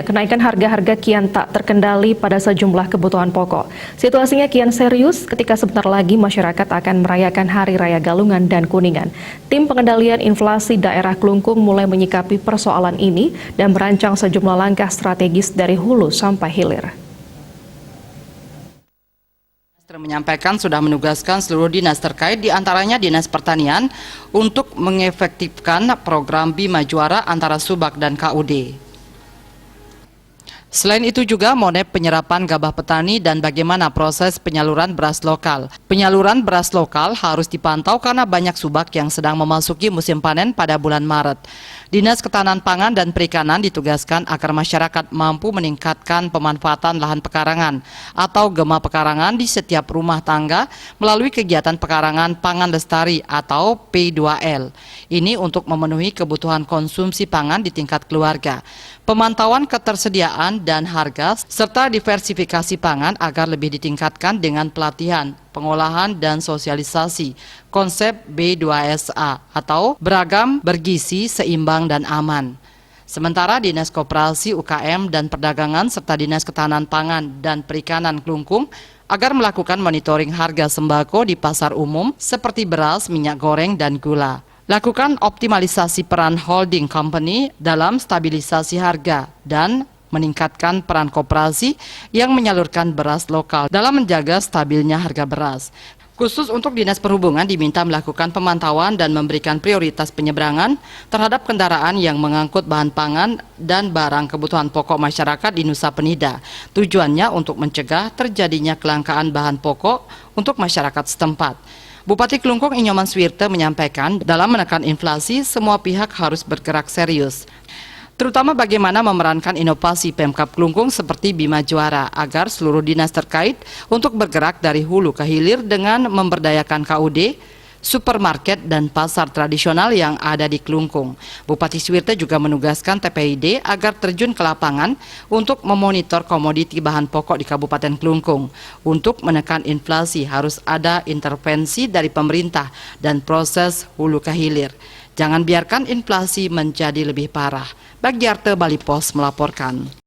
Kenaikan harga-harga kian tak terkendali pada sejumlah kebutuhan pokok. Situasinya kian serius ketika sebentar lagi masyarakat akan merayakan Hari Raya Galungan dan Kuningan. Tim pengendalian inflasi daerah Klungkung mulai menyikapi persoalan ini dan merancang sejumlah langkah strategis dari hulu sampai hilir. Menyampaikan sudah menugaskan seluruh dinas terkait, diantaranya Dinas Pertanian, untuk mengefektifkan program Bima Juara antara Subak dan KUD. Selain itu juga monep penyerapan gabah petani dan bagaimana proses penyaluran beras lokal. Penyaluran beras lokal harus dipantau karena banyak subak yang sedang memasuki musim panen pada bulan Maret. Dinas Ketahanan Pangan dan Perikanan ditugaskan agar masyarakat mampu meningkatkan pemanfaatan lahan pekarangan atau gema pekarangan di setiap rumah tangga melalui kegiatan pekarangan pangan lestari atau P2L. Ini untuk memenuhi kebutuhan konsumsi pangan di tingkat keluarga. Pemantauan ketersediaan dan harga serta diversifikasi pangan agar lebih ditingkatkan dengan pelatihan, pengolahan dan sosialisasi konsep B2SA atau beragam, bergizi, seimbang dan aman. Sementara Dinas Koperasi, UKM dan Perdagangan serta Dinas Ketahanan Pangan dan Perikanan Klungkung agar melakukan monitoring harga sembako di pasar umum seperti beras, minyak goreng dan gula. Lakukan optimalisasi peran holding company dalam stabilisasi harga dan meningkatkan peran koperasi yang menyalurkan beras lokal dalam menjaga stabilnya harga beras. Khusus untuk Dinas Perhubungan diminta melakukan pemantauan dan memberikan prioritas penyeberangan terhadap kendaraan yang mengangkut bahan pangan dan barang kebutuhan pokok masyarakat di Nusa Penida. Tujuannya untuk mencegah terjadinya kelangkaan bahan pokok untuk masyarakat setempat. Bupati Klungkung Inyoman Swirte menyampaikan dalam menekan inflasi semua pihak harus bergerak serius. Terutama bagaimana memerankan inovasi Pemkab Klungkung seperti Bima Juara agar seluruh dinas terkait untuk bergerak dari hulu ke hilir dengan memberdayakan KUD, supermarket dan pasar tradisional yang ada di Klungkung. Bupati Swirte juga menugaskan TPID agar terjun ke lapangan untuk memonitor komoditi bahan pokok di Kabupaten Klungkung. Untuk menekan inflasi harus ada intervensi dari pemerintah dan proses hulu ke hilir. Jangan biarkan inflasi menjadi lebih parah. Bagiarte Bali Pos melaporkan.